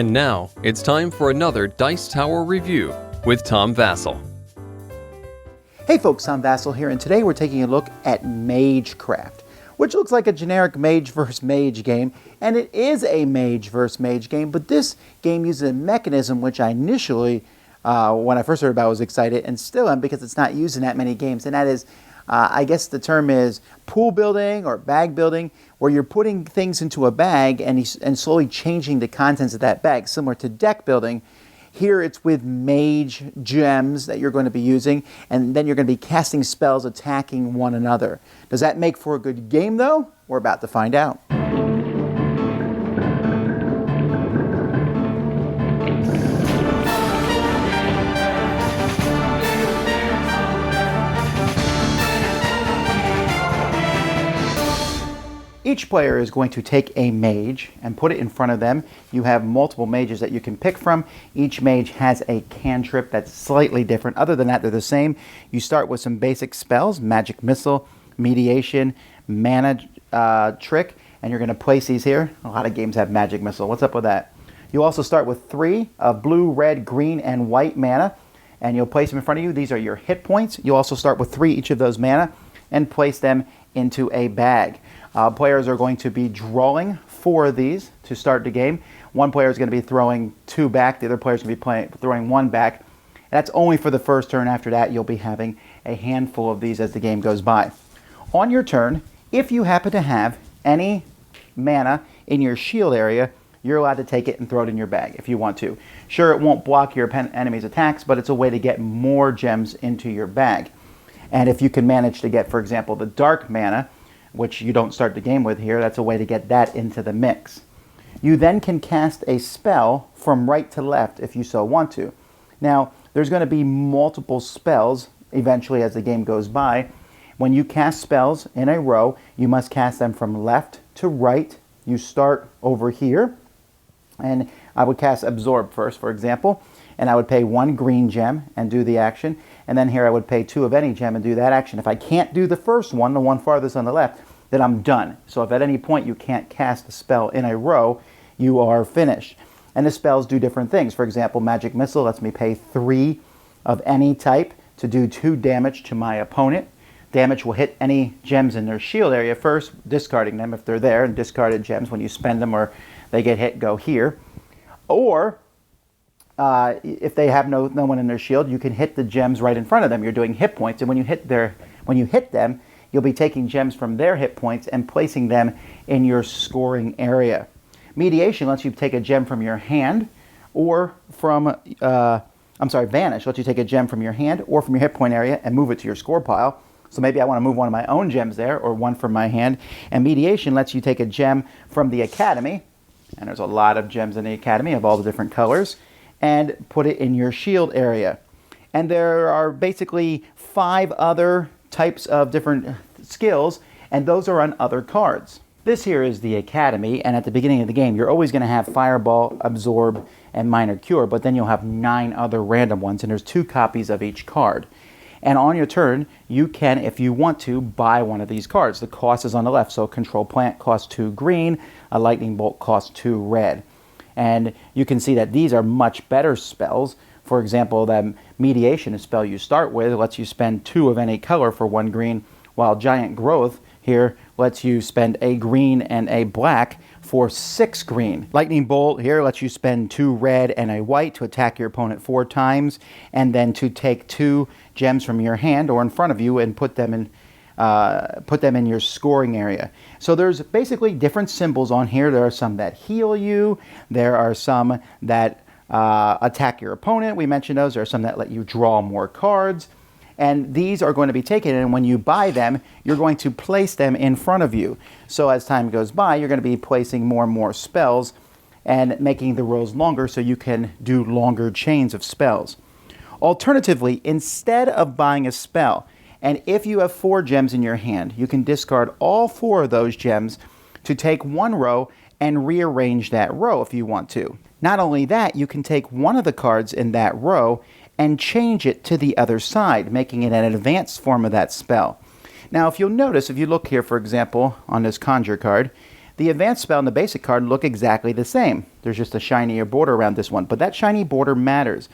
And now, it's time for another Dice Tower review with Tom Vasel. Hey folks, Tom Vasel here, and today we're taking a look at Magecraft, which looks like a generic mage versus mage game, and it is a mage versus mage game, but this game uses a mechanism which I initially, when I first heard about, was excited, and still am because it's not used in that many games, and that is, I guess the term is pool building or bag building, where you're putting things into a bag and slowly changing the contents of that bag, similar to deck building. Here it's with mage gems that you're going to be using, and then you're going to be casting spells attacking one another. Does that make for a good game, though? We're about to find out. Each player is going to take a mage and put it in front of them. You have multiple mages that you can pick from. Each mage has a cantrip that's slightly different. Other than that, they're the same. You start with some basic spells: Magic Missile, Mediation, Mana Trick, and you're going to place these here. A lot of games have Magic Missile. What's up with that? You also start with 3 of blue, red, green, and white mana, and you'll place them in front of you. These are your hit points. You also start with 3 each of those mana and place them into a bag. Players are going to be drawing 4 of these to start the game. One player is going to be throwing 2 back. The other player is going to be throwing 1 back. And that's only for the first turn. After that, you'll be having a handful of these as the game goes by. On your turn, if you happen to have any mana in your shield area, you're allowed to take it and throw it in your bag if you want to. Sure, it won't block your enemy's attacks, but it's a way to get more gems into your bag. And if you can manage to get, for example, the dark mana, which you don't start the game with here, that's a way to get that into the mix. You then can cast a spell from right to left if you so want to. Now, there's going to be multiple spells eventually as the game goes by. When you cast spells in a row, you must cast them from left to right. You start over here, and I would cast Absorb first, for example, and I would pay 1 green gem and do the action. And then here I would pay 2 of any gem and do that action. If I can't do the first one, the one farthest on the left, then I'm done. So if at any point you can't cast a spell in a row, you are finished. And the spells do different things. For example, Magic Missile lets me pay 3 of any type to do 2 damage to my opponent. Damage will hit any gems in their shield area first, discarding them if they're there, and discarded gems, when you spend them or they get hit, go here. Or if they have no one in their shield, you can hit the gems right in front of them. You're doing hit points, and when you hit them, you'll be taking gems from their hit points and placing them in your scoring area. Mediation lets you take a gem from your hand, or from Vanish lets you take a gem from your hand or from your hit point area and move it to your score pile. So maybe I want to move one of my own gems there, or one from my hand. And Mediation lets you take a gem from the Academy, and there's a lot of gems in the Academy of all the different colors, and put it in your shield area. And there are basically 5 other types of different skills, and those are on other cards. This here is the Academy, and at the beginning of the game, you're always going to have Fireball, Absorb, and Minor Cure, but then you'll have 9 other random ones, and there's 2 copies of each card. And on your turn, you can, if you want to, buy one of these cards. The cost is on the left, so Control Plant costs 2 green, a Lightning Bolt costs 2 red. And you can see that these are much better spells. For example, the Mediation, a spell you start with, lets you spend 2 of any color for 1 green, while Giant Growth here lets you spend a green and a black for 6 green. Lightning Bolt here lets you spend 2 red and a white to attack your opponent 4 times, and then to take 2 gems from your hand or in front of you and put them in your scoring area. So there's basically different symbols on here. There are some that heal you. There are some that attack your opponent. We mentioned those. There are some that let you draw more cards. And these are going to be taken, and when you buy them, you're going to place them in front of you. So as time goes by, you're going to be placing more and more spells and making the rows longer so you can do longer chains of spells. Alternatively, instead of buying a spell, and if you have 4 gems in your hand, you can discard all 4 of those gems to take 1 row and rearrange that row if you want to. Not only that, you can take one of the cards in that row and change it to the other side, making it an advanced form of that spell. Now, if you'll notice, if you look here, for example, on this Conjure card, The advanced spell and the basic card look exactly the same. There's just a shinier border around this one, but that shiny border matters.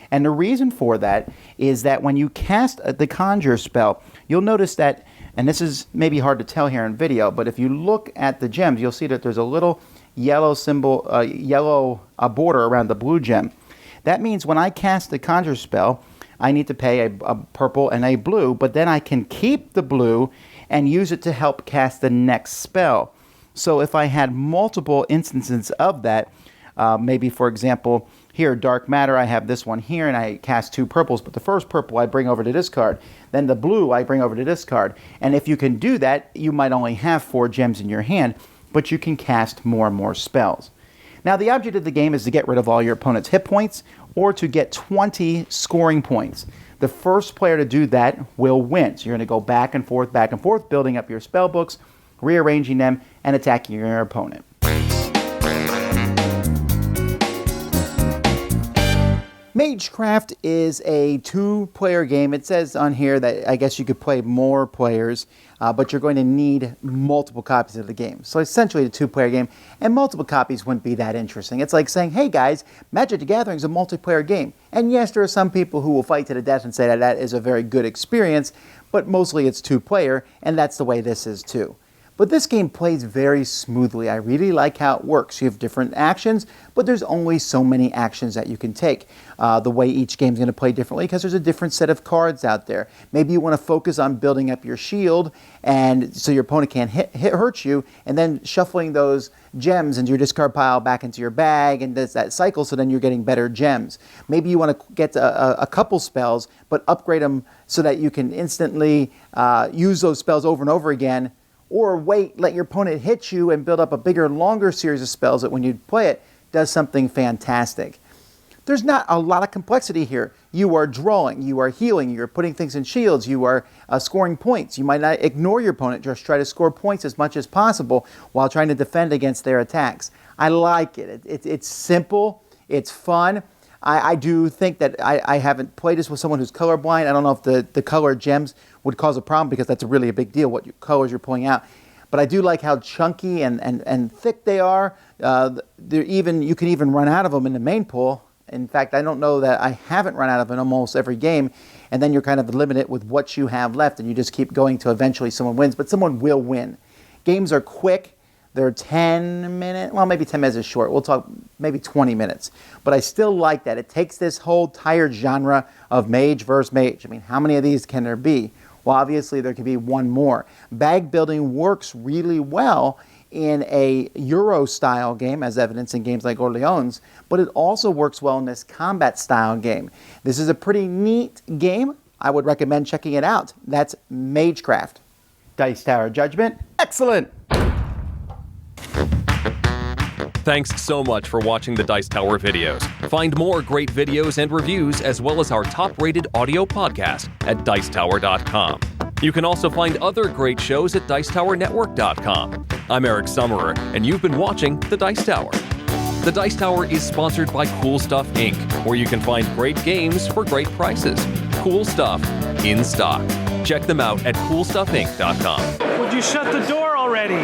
And the reason for that is that when you cast the conjure spell, you'll notice that, and this is maybe hard to tell here in video, but if you look at the gems, you'll see that there's a little yellow symbol, yellow border around the blue gem. That means when I cast the conjure spell, I need to pay a purple and a blue, but then I can keep the blue and use it to help cast the next spell. So if I had multiple instances of that, maybe for example, here, Dark Matter, I have this one here, and I cast 2 purples, but the first purple I bring over to this card. Then the blue I bring over to this card. And if you can do that, you might only have 4 gems in your hand, but you can cast more and more spells. Now, the object of the game is to get rid of all your opponent's hit points, or to get 20 scoring points. The first player to do that will win. So you're going to go back and forth, building up your spell books, rearranging them, and attacking your opponent. Magecraft is a 2-player game. It says on here that I guess you could play more players, but you're going to need multiple copies of the game. So essentially a 2-player game, and multiple copies wouldn't be that interesting. It's like saying, hey guys, Magic the Gathering is a multiplayer game. And yes, there are some people who will fight to the death and say that that is a very good experience, but mostly it's 2-player, and that's the way this is too. But this game plays very smoothly. I really like how it works. You have different actions, but there's only so many actions that you can take. The way each game is going to play differently because there's a different set of cards out there. Maybe you want to focus on building up your shield and so your opponent can't hurt you, and then shuffling those gems into your discard pile back into your bag, and does that cycle, so then you're getting better gems. Maybe you want to get a couple spells, but upgrade them so that you can instantly use those spells over and over again, or wait, let your opponent hit you and build up a bigger, longer series of spells that when you play it, does something fantastic. There's not a lot of complexity here. You are drawing, you are healing, you're putting things in shields, you are scoring points. You might not ignore your opponent, just try to score points as much as possible while trying to defend against their attacks. I like it. It's simple, it's fun. I do think that I haven't played this with someone who's colorblind. I don't know if the color gems would cause a problem, because that's really a big deal, what colors you're pulling out. But I do like how chunky and thick they are. You can even run out of them in the main pool. In fact, I don't know that I haven't run out of it in almost every game. And then you're kind of limited with what you have left, and you just keep going till eventually someone wins. But someone will win. Games are quick. They're 10 minutes, well, maybe 10 minutes is short. We'll talk maybe 20 minutes. But I still like that. It takes this whole tired genre of mage versus mage. I mean, how many of these can there be? Well, obviously there could be one more. Bag building works really well in a Euro-style game, as evidenced in games like Orleans, but it also works well in this combat-style game. This is a pretty neat game. I would recommend checking it out. That's Magecraft. Dice Tower Judgment, excellent! Thanks so much for watching the Dice Tower videos. Find more great videos and reviews, as well as our top-rated audio podcast at Dicetower.com. You can also find other great shows at Dicetowernetwork.com. I'm Eric Summerer, and you've been watching The Dice Tower. The Dice Tower is sponsored by Cool Stuff Inc., where you can find great games for great prices. Cool stuff in stock. Check them out at CoolStuffInc.com. Would you shut the door already?